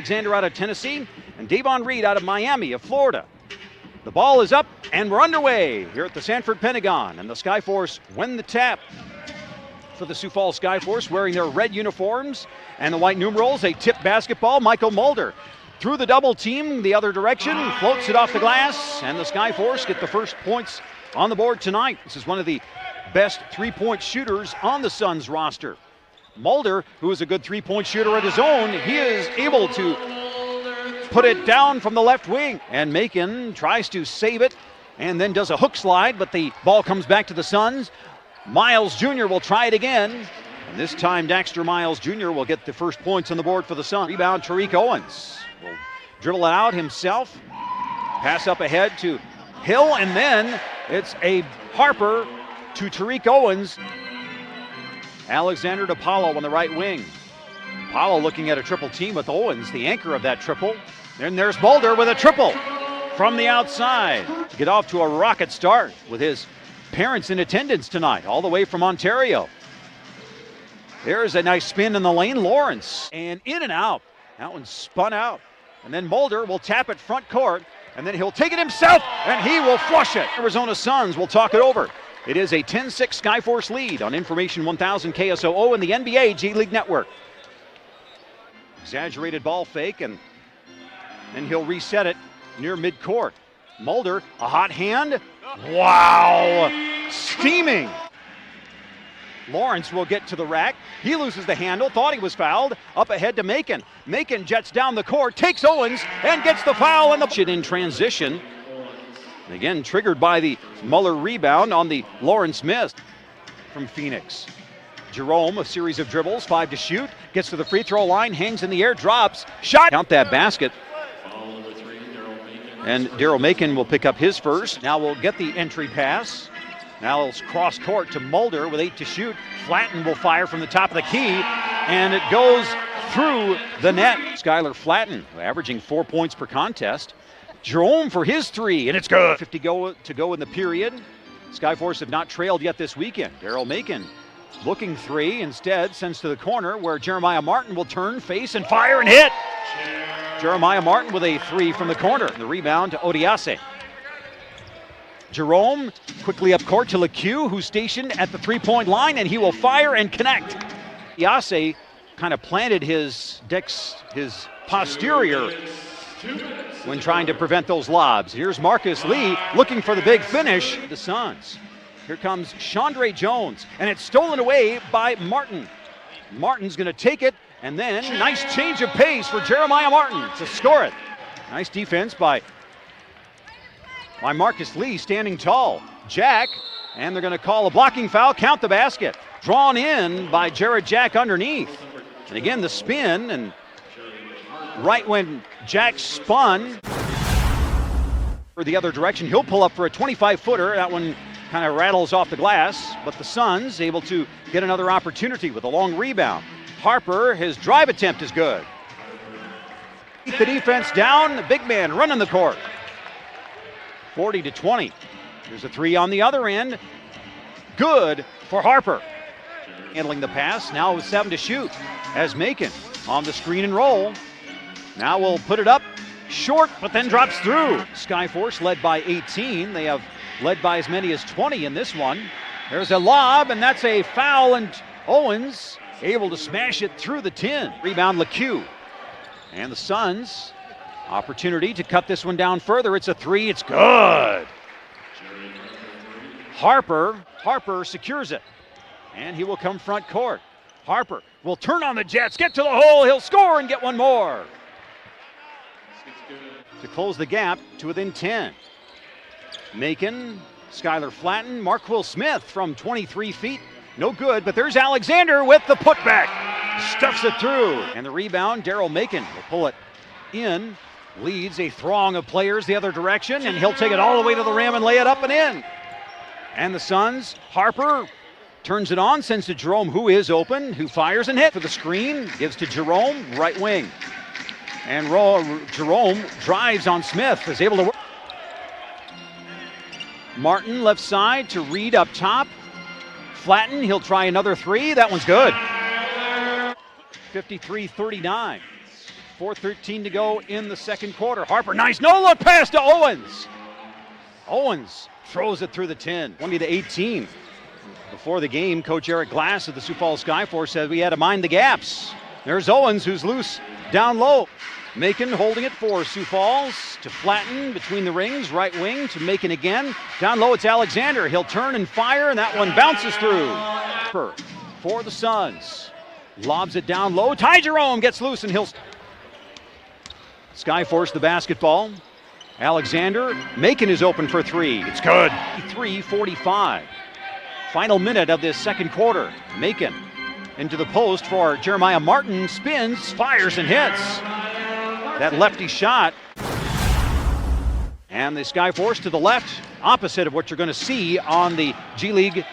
Alexander out of Tennessee and Davon Reed out of Miami of Florida. The ball is up and we're underway here at the Sanford Pentagon, and the Skyforce win the tap. For the Sioux Falls Skyforce, wearing their red uniforms and the white numerals, a tip basketball. Michael Mulder through the double team the other direction, floats it off the glass, and the Skyforce get the first points on the board tonight. This is one of the best three-point shooters on the Suns roster. Mulder, who is a good three-point shooter of his own, he is able to put it down from the left wing, and Macon tries to save it and then does a hook slide, but the ball comes back to the Suns. Miles Jr. will try it again, and this time Daxter Miles Jr. will get the first points on the board for the Suns. Rebound, Tariq Owens will dribble it out himself, pass up ahead to Hill, and then it's a Harper to Tariq Owens. Alexander to Paulo on the right wing. Paulo looking at a triple team with Owens, the anchor of that triple. Then there's Mulder with a triple from the outside to get off to a rocket start with his parents in attendance tonight, all the way from Ontario. There's a nice spin in the lane, Lawrence, and in and out. That one spun out. And then Mulder will tap it front court, and then he'll take it himself, and he will flush it. Arizona Suns will talk it over. It is a 10-6 Skyforce lead on Information 1000 KSOO and the NBA G League Network. Exaggerated ball fake, and then he'll reset it near midcourt. Mulder, a hot hand. Wow! Steaming. Lawrence will get to the rack. He loses the handle, thought he was fouled. Up ahead to Macon. Macon jets down the court, takes Owens, and gets the foul, and the in transition. Again, triggered by the Muller rebound on the Lawrence miss from Phoenix. Jerome, a series of dribbles, 5 to shoot, gets to the free throw line, hangs in the air, drops, shot. Count that basket. And Daryl Macon will pick up his first. Now we'll get the entry pass. Now it's cross court to Mulder with 8 to shoot. Flatten will fire from the top of the key, and it goes through the net. Skylar Flatten, averaging 4 points per contest. Jerome for his three, and it's good. 50 to go in the period. Skyforce have not trailed yet this weekend. Daryl Macon looking three, instead sends to the corner where Jeremiah Martin will turn, face, and fire and hit. Jeremiah Martin with a three from the corner. The rebound to Odiase. Jerome quickly up court to LeCue, who's stationed at the three-point line, and he will fire and connect. Odiase kind of planted his posterior when trying to prevent those lobs. Here's Marcus Lee looking for the big finish. The Suns. Here comes Chandre Jones, and it's stolen away by Martin. Martin's going to take it, and then nice change of pace for Jeremiah Martin to score it. Nice defense by Marcus Lee, standing tall. Jack, and they're going to call a blocking foul, count the basket. Drawn in by Jared Jack underneath. And again, the spin, and right when Jack spun for the other direction, he'll pull up for a 25-footer. That one kind of rattles off the glass, but the Suns able to get another opportunity with a long rebound. Harper, his drive attempt is good. Keep the defense down, the big man running the court. 40-20. There's a three on the other end. Good for Harper. Handling the pass, now with 7 to shoot as Macon on the screen and roll. Now we'll put it up short, but then drops through. Skyforce led by 18. They have led by as many as 20 in this one. There's a lob, and that's a foul, and Owens able to smash it through the tin. Rebound LeCue. And the Suns, opportunity to cut this one down further. It's a three, it's good. Harper secures it, and he will come front court. Harper will turn on the Jets, get to the hole, he'll score and get one more to close the gap to within 10. Macon, Skylar Flatten, Marquil Smith from 23 feet. No good, but there's Alexander with the putback. Stuffs it through. And the rebound, Daryl Macon will pull it in. Leads a throng of players the other direction, and he'll take it all the way to the rim and lay it up and in. And the Suns, Harper turns it on, sends to Jerome, who is open, who fires and hits for the screen. Gives to Jerome, right wing. And Jerome drives on Smith, is able to work. Martin left side to Reed up top. Flatten, he'll try another three. That one's good. 53-39. 4:13 to go in the second quarter. Harper, nice no-look pass to Owens. Owens throws it through the 10, 20-18. Before the game, Coach Eric Glass of the Sioux Falls Skyforce said we had to mind the gaps. There's Owens, who's loose down low. Macon holding it for Sioux Falls to flatten between the rings, right wing to Macon again. Down low, it's Alexander. He'll turn and fire, and that one bounces through. For the Suns. Lobs it down low. Ty Jerome gets loose, and he'll... Skyforce the basketball. Alexander, Macon is open for three. It's good. 3:45. Final minute of this second quarter. Macon into the post for Jeremiah Martin. Spins, fires, and hits. That lefty shot. And the Skyforce to the left, opposite of what you're going to see on the G League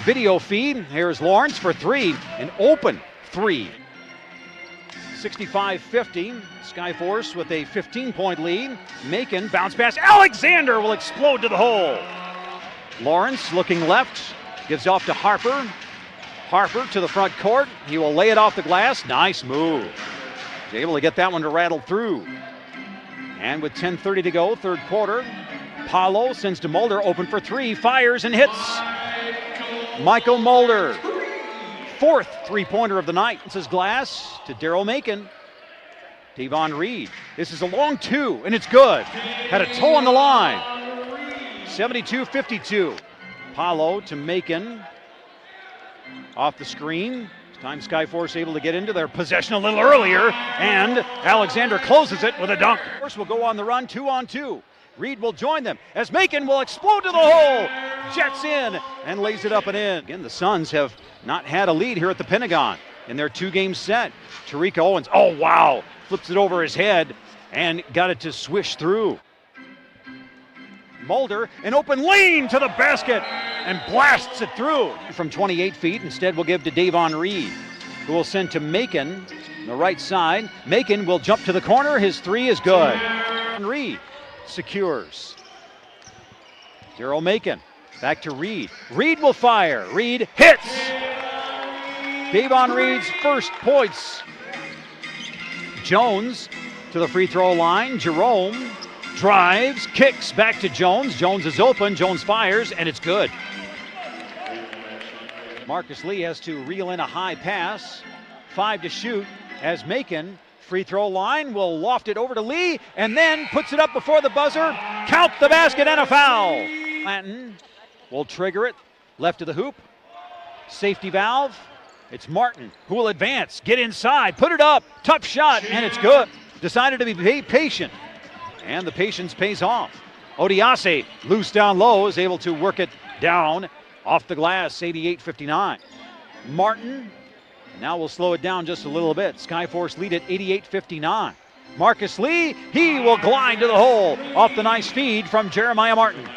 video feed. Here's Lawrence for three, an open three. 65-50, Skyforce with a 15-point lead. Macon bounce pass, Alexander will explode to the hole. Lawrence looking left, gives off to Harper. Harper to the front court, he will lay it off the glass, nice move. He's able to get that one to rattle through. And with 10:30 to go, third quarter, Paulo sends to Mulder, open for three, fires and hits. Michael Mulder, fourth three-pointer of the night. This is Glass to Daryl Macon. Devon Reed, this is a long two, and it's good. Had a toe on the line. 72-52. Paulo to Macon. Off the screen. Time Skyforce able to get into their possession a little earlier, and Alexander closes it with a dunk. Force will go on the run, 2-on-2. Reed will join them as Macon will explode to the hole. Jets in and lays it up and in. Again, the Suns have not had a lead here at the Pentagon in their two-game set. Tariq Owens, oh wow, flips it over his head and got it to swish through. Mulder, an open lane to the basket and blasts it through. From 28 feet, instead we'll give to Devon Reed, who will send to Macon on the right side. Macon will jump to the corner, his three is good. And Reed secures. Daryl Macon, back to Reed. Reed will fire, Reed hits! Devon Reed's first points. Jones to the free throw line, Jerome drives, kicks back to Jones. Jones is open, Jones fires, and it's good. Marcus Lee has to reel in a high pass. 5 to shoot as Macon, free throw line, will loft it over to Lee, and then puts it up before the buzzer. Count the basket and a foul. Clanton will trigger it, left of the hoop. Safety valve. It's Martin who will advance, get inside, put it up, tough shot, and it's good. Decided to be patient. And the patience pays off. Odiase, loose down low, is able to work it down off the glass, 88-59. Martin, now we'll slow it down just a little bit. Skyforce lead at 88-59. Marcus Lee, he will glide to the hole off the nice feed from Jeremiah Martin.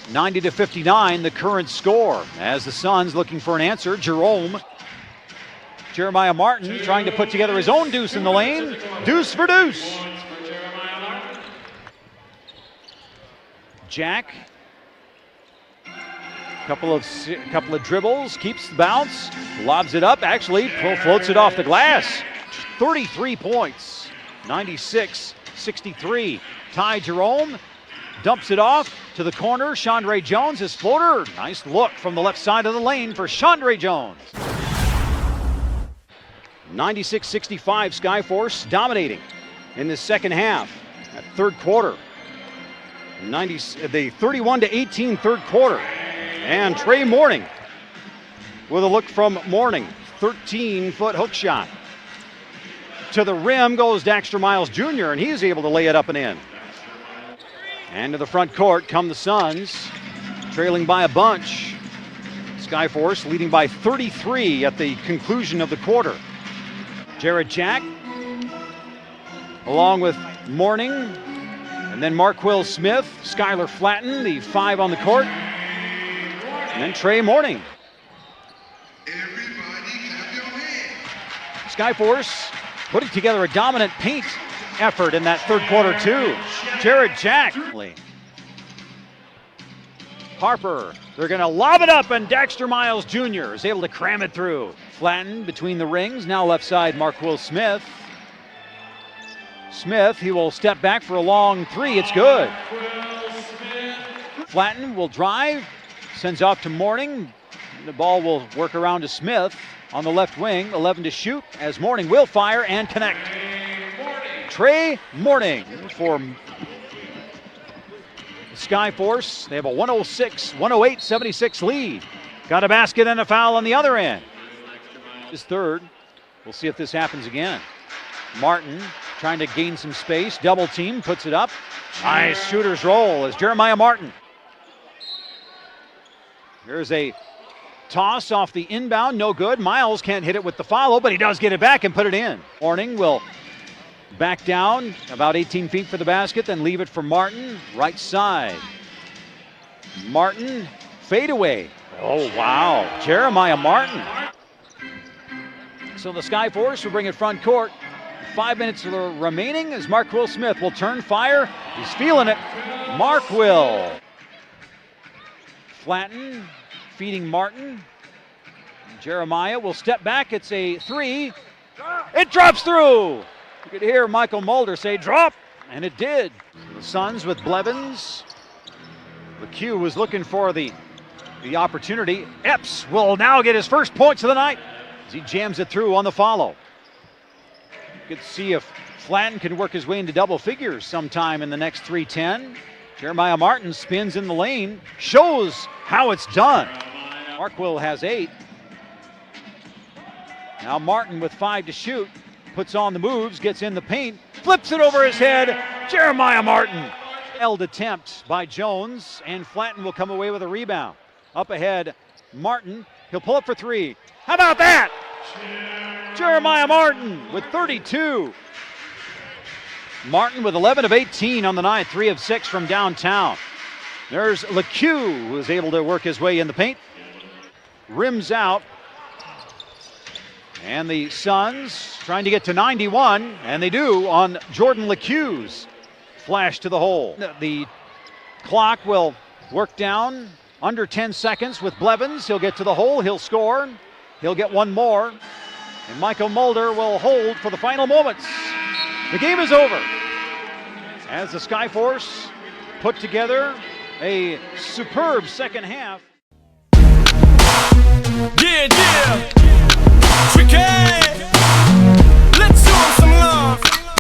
90-59, the current score. As the Suns looking for an answer, Jeremiah Martin trying to put together his own deuce in the lane. Deuce for deuce. Jack. Couple of dribbles, keeps the bounce, lobs it up, actually floats it off the glass. 33 points, 96-63. Ty Jerome dumps it off to the corner. Chandre Jones, his floater. Nice look from the left side of the lane for Chandre Jones. 96-65, Skyforce dominating in the second half. That third quarter. The 31-18 third quarter. And Trey Morning with a look from Morning. 13-foot hook shot. To the rim goes Daxter Miles Jr., and he's able to lay it up and in. And to the front court come the Suns, trailing by a bunch. Skyforce leading by 33 at the conclusion of the quarter. Jared Jack, along with Morning, and then Marquil Smith, Skylar Flatten, the 5 on the court, and then Trey Morning. Skyforce putting together a dominant paint effort in that third quarter too. Jared Jack. Harper, they're going to lob it up, and Dexter Miles Jr. is able to cram it through. Flattened between the rings, now left side Marquil Smith. Smith, he will step back for a long three, it's good. Flatten will drive, sends off to Morning. The ball will work around to Smith on the left wing, 11 to shoot, as Morning will fire and connect. Trey Morning for Skyforce. They have a 108-76 lead. Got a basket and a foul on the other end. His third. We'll see if this happens again. Martin trying to gain some space. Double team, puts it up. Nice shooter's roll as Jeremiah Martin. Here's a toss off the inbound, no good. Miles can't hit it with the follow, but he does get it back and put it in. Morning will back down about 18 feet for the basket, then leave it for Martin, right side. Martin, fade away. Oh, wow. Jeremiah Martin. So the Skyforce will bring it front court. 5 minutes remaining as Marquil Smith will turn, fire. He's feeling it. Marquil. Flatten, feeding Martin. Jeremiah will step back. It's a three. It drops through. You could hear Michael Mulder say drop, and it did. The Suns with Blevins. The Q was looking for the opportunity. Epps will now get his first points of the night as he jams it through on the follow. Good to see if Flatten can work his way into double figures sometime in the next 3:10. Jeremiah Martin spins in the lane, shows how it's done. Marquil has 8. Now Martin with 5 to shoot, puts on the moves, gets in the paint, flips it over his head. Jeremiah Martin. Held attempt by Jones, and Flatten will come away with a rebound. Up ahead, Martin, he'll pull up for 3. How about that? Jeremiah Martin with 32. Martin with 11 of 18 on the night, 3 of 6 from downtown. There's LeQ, who is able to work his way in the paint. Rims out. And the Suns trying to get to 91, and they do on Jordan LeQ's flash to the hole. The clock will work down under 10 seconds with Blevins. He'll get to the hole, he'll score, he'll get one more. And Michael Mulder will hold for the final moments. The game is over as the Skyforce put together a superb second half. Yeah, yeah. Tricky.